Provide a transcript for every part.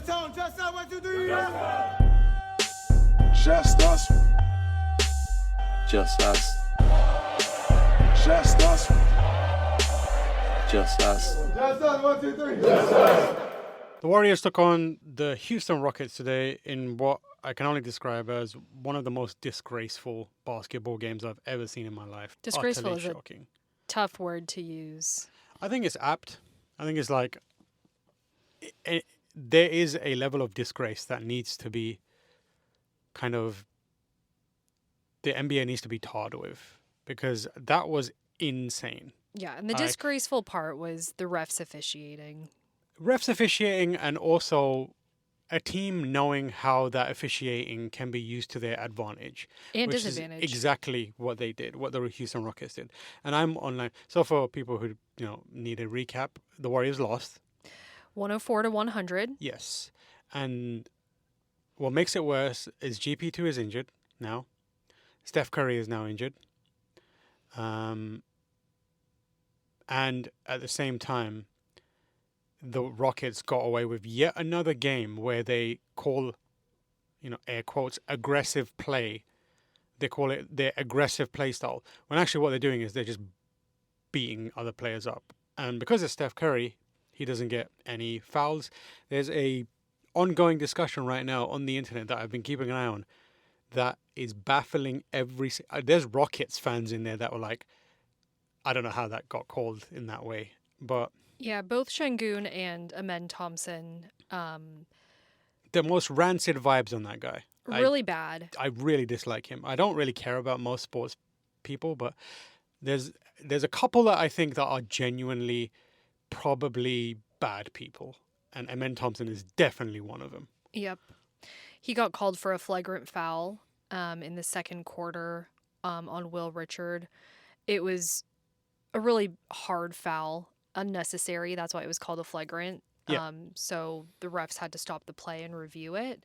tone. Just us, 1, 2, 3. Just us. Just us. Just us. Just us. Just us, 1, 2, 3. Just us. The Warriors took on the Houston Rockets today in what I can only describe as one of the most disgraceful basketball games I've ever seen in my life. Disgraceful Utterly is shocking. Tough word to use. I think it's apt. I think it's like there is a level of disgrace that needs to be kind of the NBA needs to be tarred with, because that was insane. Yeah, and the disgraceful part was the refs officiating. Refs officiating, and also a team knowing how that officiating can be used to their advantage. And which disadvantage. Is exactly what they did, what the Houston Rockets did. And I'm online. So for people who need a recap, the Warriors lost 104-100. Yes. And what makes it worse is GP2 is injured now. Steph Curry is now injured. And at the same time, the Rockets got away with yet another game where they call, air quotes, aggressive play. They call it their aggressive play style. When actually what they're doing is they're just beating other players up. And because it's Steph Curry, he doesn't get any fouls. There's a ongoing discussion right now on the internet that I've been keeping an eye on that is baffling there's Rockets fans in there that were like, I don't know how that got called in that way, but yeah, both Şengün and Amen Thompson. The most rancid vibes on that guy. Really bad. I really dislike him. I don't really care about most sports people, but there's a couple that I think that are genuinely probably bad people, and Amen Thompson is definitely one of them. Yep. He got called for a flagrant foul in the second quarter on Will Richard. It was a really hard foul, unnecessary. That's why it was called a flagrant. Yeah. So the refs had to stop the play and review it.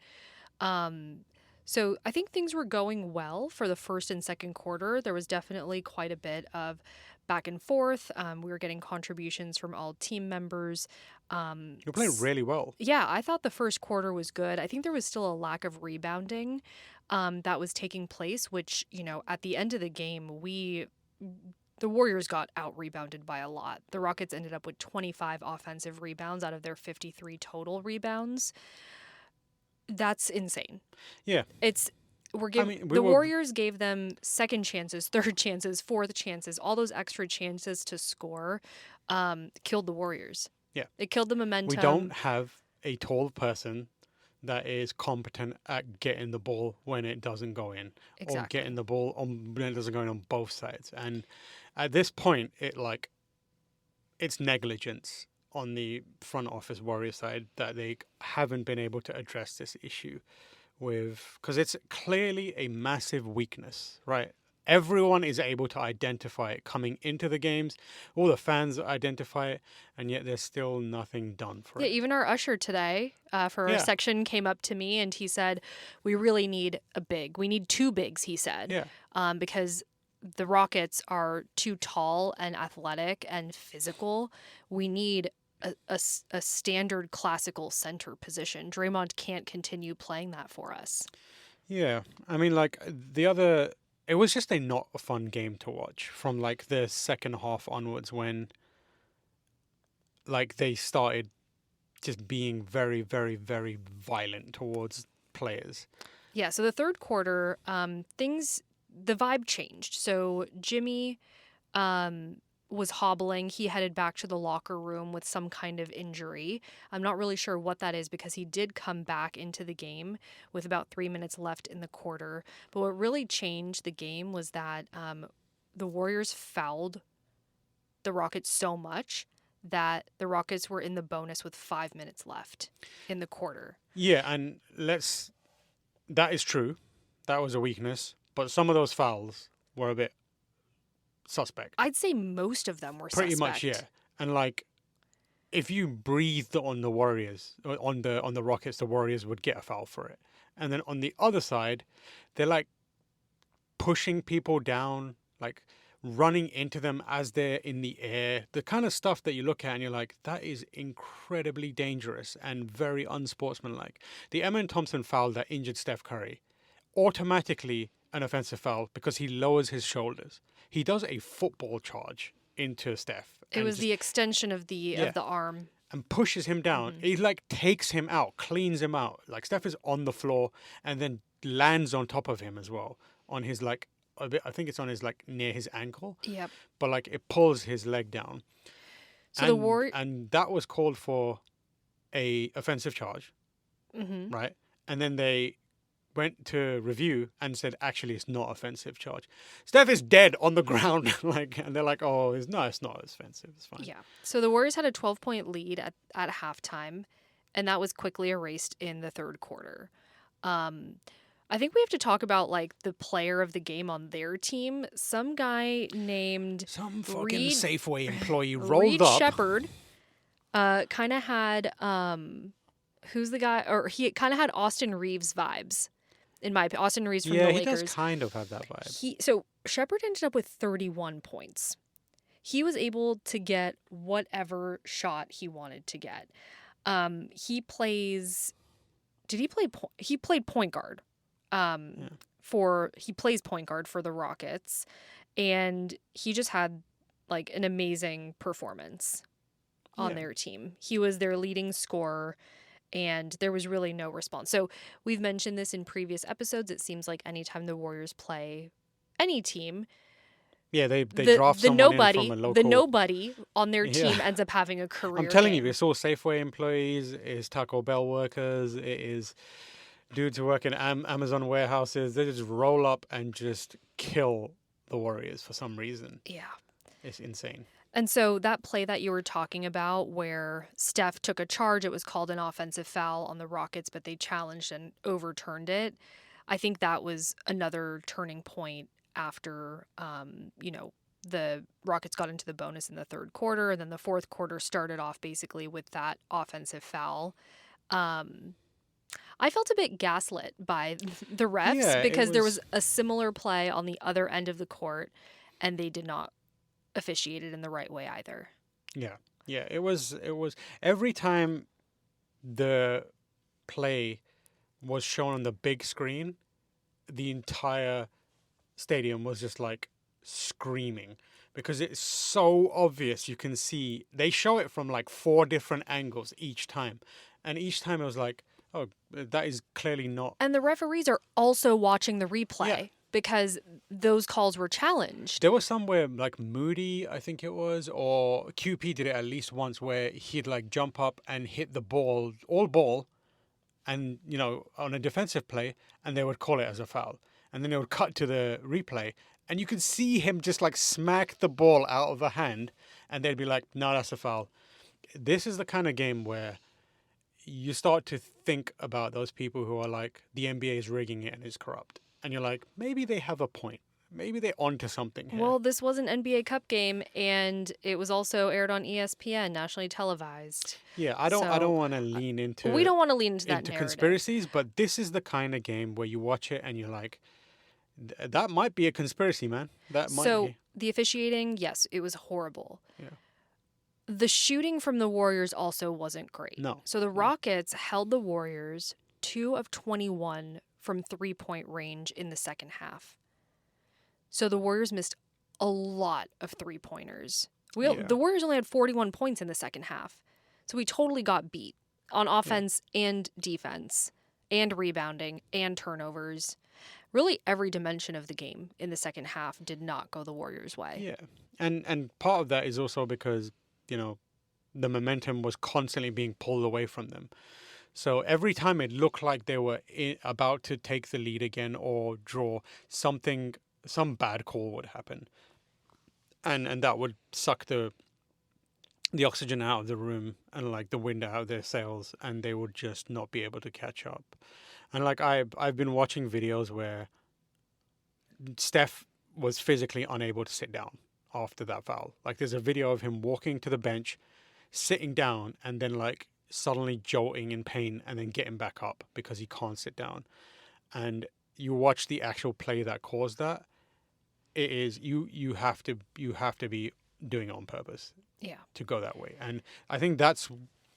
So I think things were going well for the first and second quarter. There was definitely quite a bit of back and forth. We were getting contributions from all team members. You're playing really well. Yeah, I thought the first quarter was good. I think there was still a lack of rebounding that was taking place, which, at the end of the game, the Warriors got out-rebounded by a lot. The Rockets ended up with 25 offensive rebounds out of their 53 total rebounds. That's insane. Yeah. The Warriors gave them second chances, third chances, fourth chances, all those extra chances to score, killed the Warriors. Yeah. It killed the momentum. We don't have a tall person that is competent at getting the ball when it doesn't go in. Exactly. Or getting the ball when it doesn't go in on both sides. And at this point, it's negligence on the front office Warrior side that they haven't been able to address this issue with, because it's clearly a massive weakness, right? Everyone is able to identify it coming into the games. All the fans identify it, and yet there's still nothing done for it. Yeah, even our usher today for our section came up to me and he said, we really need a big. We need two bigs, he said. Yeah. Because the Rockets are too tall and athletic and physical. We need a standard classical center position. Draymond can't continue playing that for us. Yeah. I mean, it was just not a fun game to watch from the second half onwards when they started just being very, very, very violent towards players. Yeah, so the third quarter, the vibe changed. So Jimmy was hobbling. He headed back to the locker room with some kind of injury. I'm not really sure what that is because he did come back into the game with about 3 minutes left in the quarter. But what really changed the game was that the Warriors fouled the Rockets so much that the Rockets were in the bonus with 5 minutes left in the quarter. Yeah, and that is true. That was a weakness. But some of those fouls were a bit suspect. I'd say most of them were pretty suspect. much, yeah. And if you breathed on the Warriors, on the Rockets, the Warriors would get a foul for it. And then on the other side, they're pushing people down. running into them as they're in the air. The kind of stuff that you look at and you're like, that is incredibly dangerous and very unsportsmanlike. The Emma Thompson foul that injured Steph Curry, automatically an offensive foul because he lowers his shoulders. He does a football charge into Steph. It was the extension of the arm. And pushes him down. He like takes him out, cleans him out. Like Steph is on the floor and then lands on top of him as well. On his like, a bit, I think it's on his like near his ankle. Yep. But like it pulls his leg down. So and that was called for a offensive charge, right? And then they went to review and said, actually, it's not offensive charge. Steph is dead on the ground, and they're like, oh, it's not offensive. It's fine. Yeah. So the Warriors had a 12-point lead at halftime, and that was quickly erased in the third quarter. I think we have to talk about like the player of the game on their team. Some guy named Some fucking Safeway employee rolled Reed up. Shepard kind of had who's the guy? Or he kind of had Austin Reeves vibes. In my opinion, Austin Reeves from the Lakers. Yeah, he does kind of have that vibe. So Shepard ended up with 31 points. He was able to get whatever shot he wanted to get. He plays. Did he play? He played point guard. He plays point guard for the Rockets, and he just had like an amazing performance on their team. He was their leading scorer, and there was really no response. So we've mentioned this in previous episodes. It seems like anytime the Warriors play any team, they draft someone in from a local. The nobody on their team ends up having a career. I'm telling game. you, it's all Safeway employees, it's Taco Bell workers, it is dudes who work in Amazon warehouses. They just roll up and just kill the Warriors for some reason. Yeah. It's insane. And so that play that you were talking about where Steph took a charge, it was called an offensive foul on the Rockets, but they challenged and overturned it. I think that was another turning point after, the Rockets got into the bonus in the third quarter, and then the fourth quarter started off basically with that offensive foul. I felt a bit gaslit by the refs because there was a similar play on the other end of the court, and they did not officiate it in the right way either. Yeah. It was every time the play was shown on the big screen, the entire stadium was just like screaming because it's so obvious. You can see they show it from like 4 different angles each time, and each time it was like, oh, that is clearly not. And the referees are also watching the replay because those calls were challenged. There was somewhere like Moody, I think it was, or QP did it at least once where he'd like jump up and hit the ball, all ball, and, on a defensive play, and they would call it as a foul. And then they would cut to the replay, and you could see him just like smack the ball out of the hand, and they'd be like, no, that's a foul. This is the kind of game where you start to think about those people who are like, the NBA is rigging it and it's corrupt. And you're like, maybe they have a point. Maybe they're onto something here. Well, this was an NBA Cup game, and it was also aired on ESPN, nationally televised. Yeah, I don't want to lean into. We don't want to lean into that into narrative. Conspiracies, but this is the kind of game where you watch it and you're like, that might be a conspiracy, man. That might be. So the officiating, yes, it was horrible. Yeah. The shooting from the Warriors also wasn't great. No. So the Rockets held the Warriors 2 of 21 from 3-point range in the second half. So the Warriors missed a lot of 3-pointers. The Warriors only had 41 points in the second half. So we totally got beat on offense and defense and rebounding and turnovers. Really every dimension of the game in the second half did not go the Warriors' way. Yeah. And part of that is also because, the momentum was constantly being pulled away from them. So every time it looked like they were about to take the lead again or draw, some bad call would happen. And that would suck the oxygen out of the room and like the wind out of their sails, and they would just not be able to catch up. And like I've been watching videos where Steph was physically unable to sit down after that foul. Like there's a video of him walking to the bench, sitting down, and then like suddenly jolting in pain and then getting back up because he can't sit down. And you watch the actual play that caused that. it is you have to be doing it on purpose Yeah. to go that way. And I think that's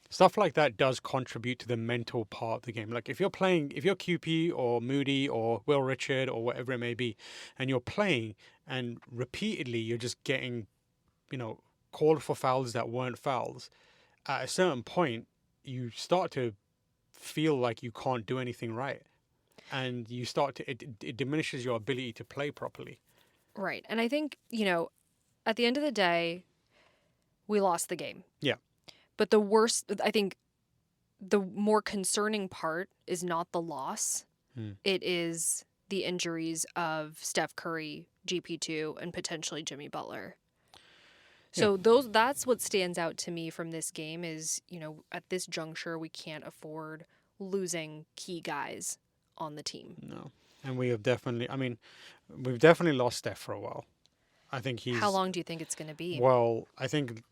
stuff like that does contribute to the mental part of the game. Like if you're QP or Moody or Will Richard or whatever it may be, and you're playing and repeatedly you're just getting, called for fouls that weren't fouls, at a certain point you start to feel like you can't do anything right. And you start to, it diminishes your ability to play properly. Right. And I think, at the end of the day, we lost the game. Yeah. But I think the more concerning part is not the loss. It is the injuries of Steph Curry, GP2, and potentially Jimmy Butler. So that's what stands out to me from this game is, at this juncture, we can't afford losing key guys on the team. No. And we've definitely lost Steph for a while. I think he's... How long do you think it's going to be? Well, I think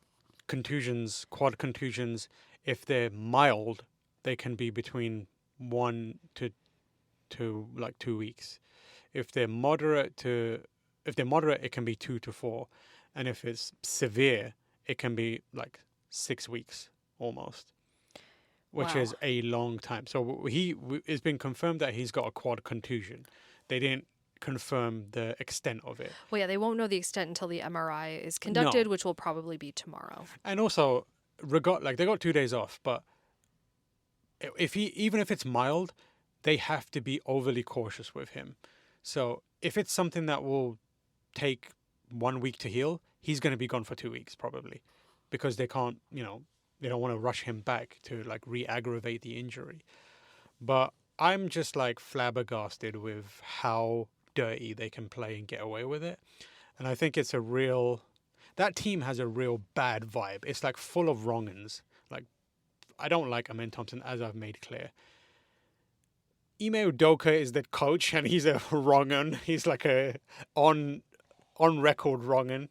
quad contusions, if they're mild, they can be between 1 to like 2 weeks. If they're moderate, it can be 2 to 4. And if it's severe, it can be like 6 weeks almost, which is a long time. So it's been confirmed that he's got a quad contusion. They didn't confirm the extent of it. Well, yeah, they won't know the extent until the MRI is conducted, which will probably be tomorrow. And also, they got 2 days off, but even if it's mild, they have to be overly cautious with him. So if it's something that will take 1 week to heal, he's going to be gone for 2 weeks probably, because they can't, they don't want to rush him back to like re-aggravate the injury. But I'm just like flabbergasted with how dirty they can play and get away with it. And I think that team has a real bad vibe. It's like full of wrong-uns. Like, I don't like Amen Thompson, as I've made clear. Ime Udoka is the coach, and he's a wrong-un. He's like a on-record wrong-un.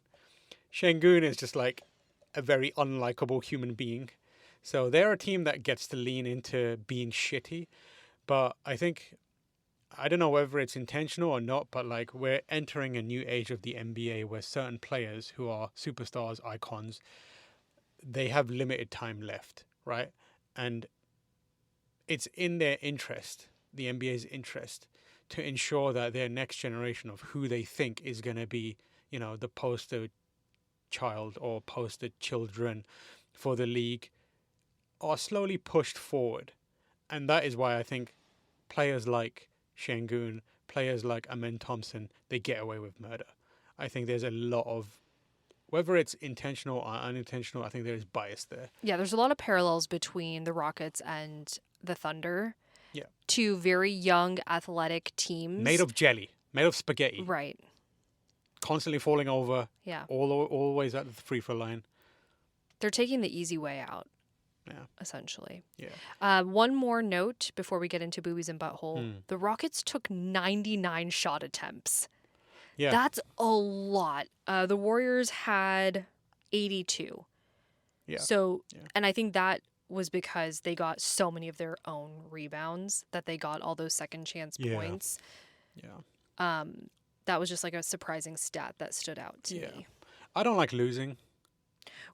Şengün is just like a very unlikable human being. So they're a team that gets to lean into being shitty. But I don't know whether it's intentional or not, but like we're entering a new age of the NBA where certain players who are superstars, icons, they have limited time left, right? And it's in their interest, the NBA's interest, to ensure that their next generation of who they think is going to be, the poster child or poster children for the league are slowly pushed forward. And that is why I think players like Şengün, players like Amen Thompson, they get away with murder. I think there's a lot of, whether it's intentional or unintentional, I think there's bias there. Yeah, there's a lot of parallels between the Rockets and the Thunder. Yeah. Two very young, athletic teams. Made of jelly, made of spaghetti. Right. Constantly falling over. Yeah. Always at the free throw line. They're taking the easy way out. Yeah. Essentially. Yeah. One more note before we get into boobies and butthole. The Rockets took 99 shot attempts. Yeah. That's a lot. The Warriors had 82. Yeah. So, and I think that was because they got so many of their own rebounds that they got all those second chance points. Yeah. That was just like a surprising stat that stood out to me. I don't like losing.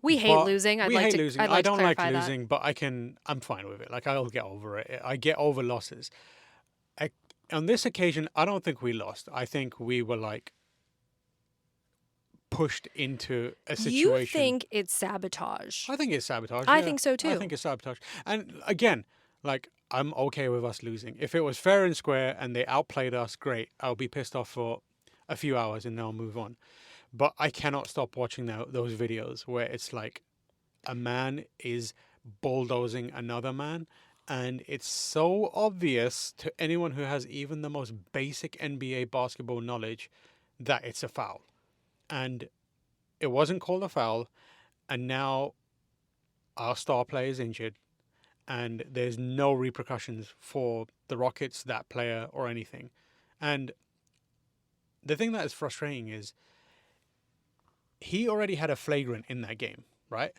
We hate losing. I don't like losing, that. but I'm fine with it. Like, I'll get over it. I get over losses. On this occasion, I don't think we lost. I think we were like pushed into a situation. You think it's sabotage? I think it's sabotage. I think so too. I think it's sabotage. And again, like, I'm okay with us losing. If it was fair and square and they outplayed us, great. I'll be pissed off for a few hours and then I'll move on. But I cannot stop watching those videos where it's like a man is bulldozing another man. And it's so obvious to anyone who has even the most basic NBA basketball knowledge that it's a foul. And it wasn't called a foul. And now our star player is injured. And there's no repercussions for the Rockets, that player, or anything. And the thing that is frustrating is he already had a flagrant in that game, right?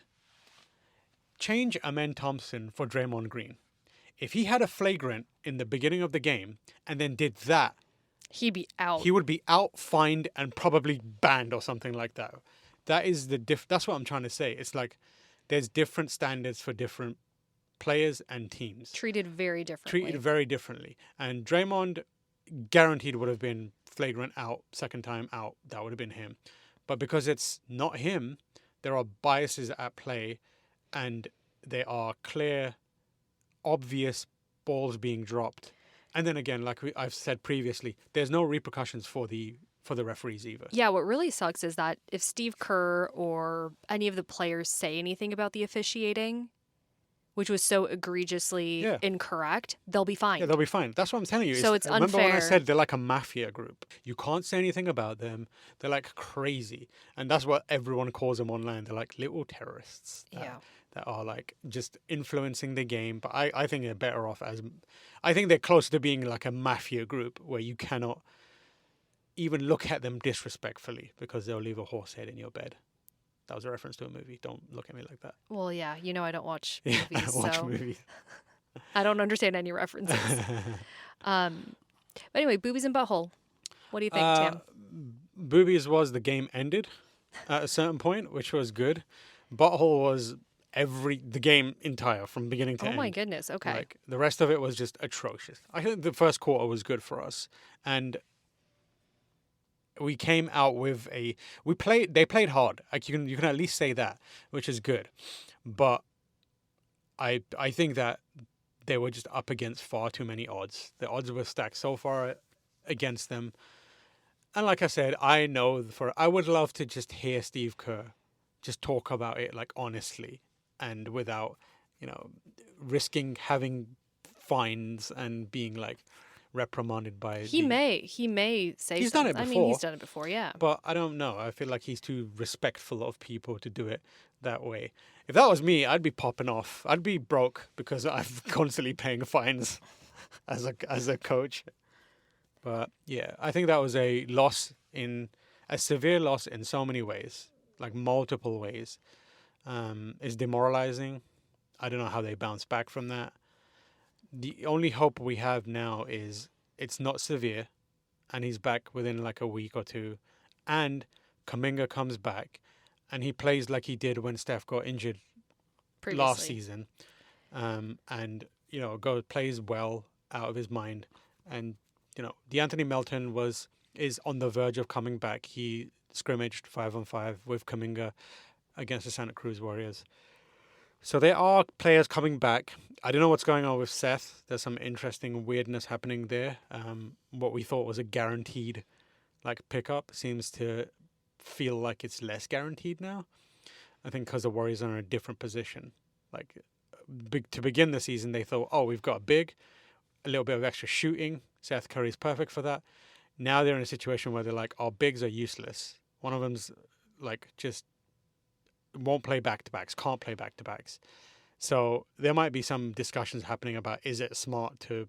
Change Amen Thompson for Draymond Green. If he had a flagrant in the beginning of the game and then did that He'd be out. He would be out, fined, and probably banned or something like that. That is that's what I'm trying to say. It's like there's different standards for different players and teams. Treated very differently. Treated very differently. And Draymond guaranteed would have been flagrant out, second time out. That would have been him. But because it's not him, there are biases at play, and there are clear, obvious balls being dropped. And then again, like I've said previously, there's no repercussions for the referees either. Yeah, what really sucks is that if Steve Kerr or any of the players say anything about the officiating, which was so egregiously incorrect, they'll be fined. Yeah, they'll be fine. That's what I'm telling you. So it's unfair. Remember when I said they're like a mafia group? You can't say anything about them. They're like crazy. And that's what everyone calls them online. They're like little terrorists that are like just influencing the game. But I think they're better off as... I think they're closer to being like a mafia group where you cannot even look at them disrespectfully because they'll leave a horse head in your bed. That was a reference to a movie. Don't look at me like that. Well, yeah, you know I don't watch Yeah, movies, I don't watch so movies. I don't understand any references. But anyway, boobies and butthole. What do you think, Tim? Boobies was the game ended at a certain point, which was good. Butthole was the game entire from beginning to end. Oh my goodness. Okay. Like the rest of it was just atrocious. I think the first quarter was good for us, and we came out with they played hard. Like you can at least say that, which is good. But I think that they were just up against far too many odds. The odds were stacked so far against them. And like I said, I would love to just hear Steve Kerr just talk about it like honestly and without, risking having fines and being like reprimanded by He may say he's something. done it before. I mean, he's done it before, yeah. But I don't know. I feel like he's too respectful of people to do it that way. If that was me, I'd be popping off. I'd be broke because I'm constantly paying fines as a coach. But yeah, I think that was a severe loss in so many ways, like multiple ways. It's demoralizing. I don't know how they bounce back from that. The only hope we have now is it's not severe and he's back within like a week or two and Kuminga comes back and he plays like he did when Steph got injured last season. And, plays well out of his mind. And, DeAnthony Melton is on the verge of coming back. He scrimmaged 5-on-5 with Kuminga against the Santa Cruz Warriors. So there are players coming back. I don't know what's going on with Seth. There's some interesting weirdness happening there. What we thought was a guaranteed pickup seems to feel like it's less guaranteed now. I think because the Warriors are in a different position. To begin the season, they thought, we've got a little bit of extra shooting. Seth Curry's perfect for that. Now they're in a situation where they're like, our bigs are useless. One of them's just won't play back-to-backs, can't play back-to-backs. So there might be some discussions happening about, is it smart to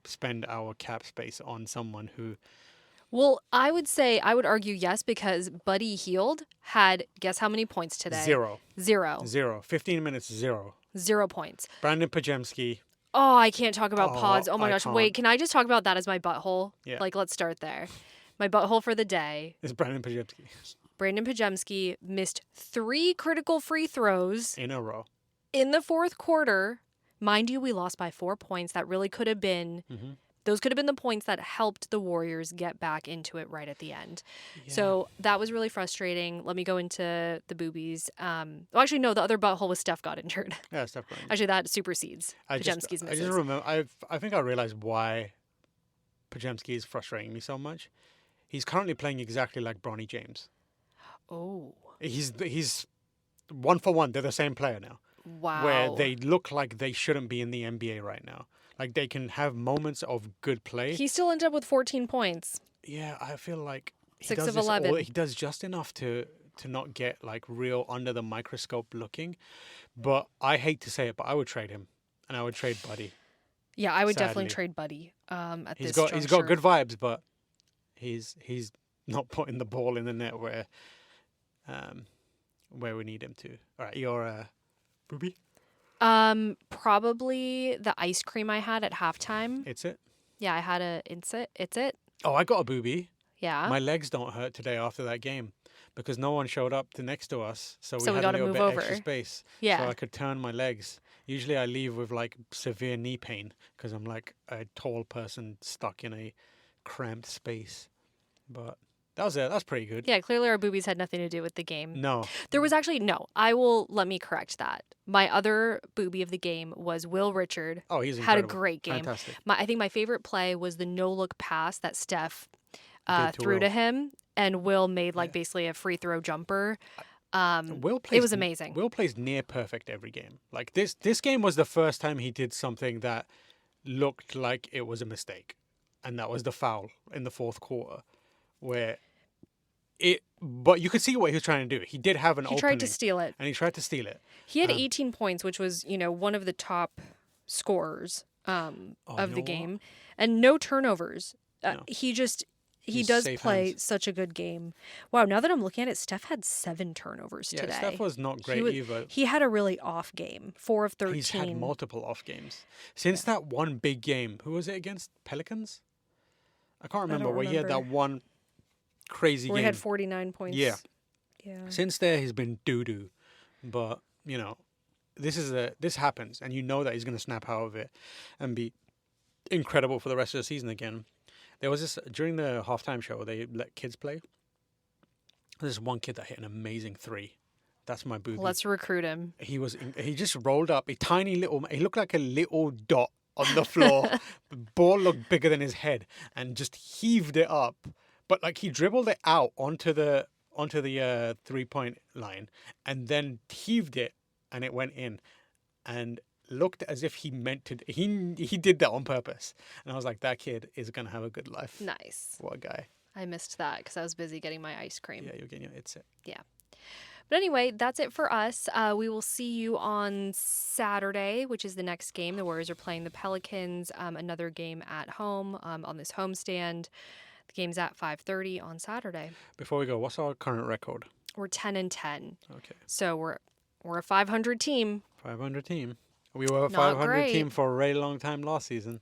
spend our cap space on someone who... Well, I would argue yes, because Buddy Hield had, guess how many points today? Zero. 15 minutes, 0. 0 points. Brandon Pajemski. Oh, I can't talk about pods. Oh my gosh. can't. Wait, can I just talk about that as my butthole? Yeah. Let's start there. My butthole for the day. Is Brandon Pajemski. Brandon Pajemski missed 3 critical free throws in a row. In the fourth quarter. Mind you, we lost by 4 points. That really could have been... Mm-hmm. Those could have been the points that helped the Warriors get back into it right at the end. Yeah. So that was really frustrating. Let me go into the boobies. Actually, no, the other butthole was Steph got injured. Yeah, Steph got injured. Actually, that supersedes Pajemski's misses. I just remember, I think I realized why Pajemski is frustrating me so much. He's currently playing exactly like Bronny James. Oh. He's one for one. They're the same player now. Wow. Where they look like they shouldn't be in the NBA right now. They can have moments of good play. He still ended up with 14 points. Yeah, I feel like 6 of 11. He does just enough to not get real under the microscope looking. But I hate to say it, but I would trade him, and I would trade Buddy. Yeah, I would definitely trade Buddy. He's got good vibes, but he's not putting the ball in the net where we need him to. All right, your Booby. Probably the ice cream I had at halftime. It's it? Yeah, I had It's it. Oh, I got a booby. Yeah. My legs don't hurt today after that game because no one showed up to next to us, so we So we had a gotta little move bit over. extra space, so Yeah. I could turn my legs. Usually, I leave with like severe knee pain because I'm like a tall person stuck in a cramped space. But that was it. That's pretty good. Yeah, clearly our boobies had nothing to do with the game. No, There was actually no. Let me correct that. My other booby of the game was Will Richard. oh, he's Had a incredible. great game. Fantastic. I think my favorite play was the no look pass that Steph Did to threw to Will. him, and Will made like Yeah. basically a free throw jumper. Will plays. It was amazing. Will plays near perfect every game. Like this game was the first time he did something that looked like it was a mistake, and that was the foul in the fourth quarter, where it. But you could see what he was trying to do. He did have an He opening, tried to steal it. and he tried to steal it. He had 18 points, which was one of the top scorers of you know the what? game, and no turnovers. No. He He's does safe play hands. such a good game. Wow, now that I'm looking at it, Steph had 7 turnovers Yeah, today. Steph was not great either. He had a really off game. 4 of 13. He's had multiple off games since that one big game. Who was it against? Pelicans? I can't remember. don't Where he had that remember. one crazy Where he game. had 49 points. Yeah. Yeah. Since there, he's been doo doo, but this happens, and you know that he's going to snap out of it and be incredible for the rest of the season again. There was this during the halftime show. They let kids play. There's one kid that hit an amazing 3. That's my booby. Let's recruit him. He just rolled up a tiny little. He looked like a little dot on the floor. The ball looked bigger than his head, and just heaved it up. But like he dribbled it out onto the 3-point line, and then heaved it, and it went in, and looked as if he meant to. He did that on purpose, and I was like, that kid is gonna have a good life. Nice. What a guy. I missed that because I was busy getting my ice cream. Yeah, you're getting it. It's it. But anyway, that's it for us. We will see you on Saturday, which is the next game. The Warriors are playing the Pelicans. Another game at home on this homestand. The game's at 5:30 on Saturday. Before we go, what's our current record? We're 10-10, Okay, so we're a 500 team. 500 team. We were a Not 500 great. team for a really long time last season.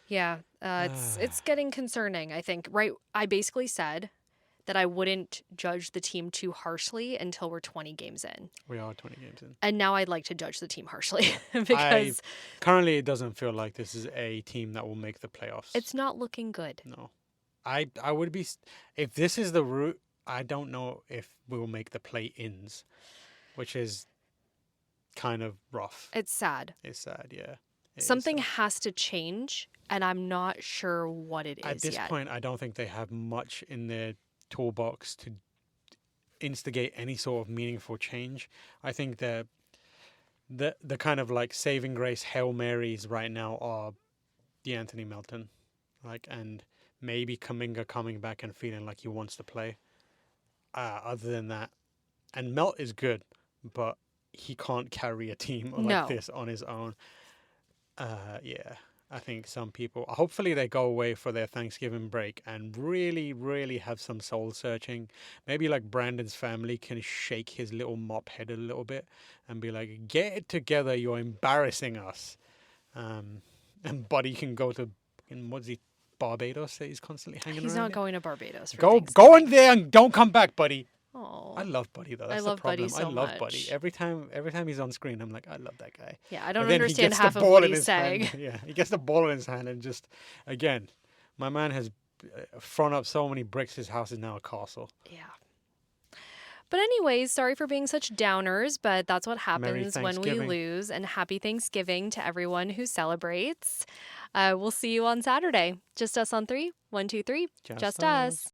Yeah, it's getting concerning. I think. Right, I basically said that I wouldn't judge the team too harshly until we're 20 games in, We are 20 games in. and now I'd like to judge the team harshly because Currently, it doesn't feel like this is a team that will make the playoffs. it's not looking good. No. I would be... If this is the route, I don't know if we will make the play-ins, which is kind of rough. It's sad. It's sad, yeah. It is Something sad. has to change, and I'm not sure what it is At this yet. point, I don't think they have much in their toolbox to instigate any sort of meaningful change. I think the kind of like saving grace Hail Marys right now are the Anthony Melton, and maybe Kuminga coming back and feeling like he wants to play. Other than that, and Melt is good, but he can't carry a team like No. this on his own. Yeah. I think some people, hopefully they go away for their Thanksgiving break and really, really have some soul searching. Maybe like Brandon's family can shake his little mop head a little bit and be like, get it together, you're embarrassing us. And Buddy can go to, what's he, Barbados that he's constantly hanging He's around not in? going to Barbados. For Go Thanksgiving. in there and don't come back, Buddy. Oh, I love Buddy though. That's love the problem. Buddy so I love Buddy. much. Every time he's on screen, I'm like, I love that guy. yeah. I don't And then he understand gets the half of ball what in he's his saying. hand. Yeah, he gets the ball in his hand and just, again, my man has thrown up so many bricks. His house is now a castle. Yeah. But anyways, sorry for being such downers, but that's what happens when we Thanksgiving. lose. And happy Thanksgiving to everyone who celebrates. We'll see you on Saturday. Just us on 3. 1, 2, 3. Just us.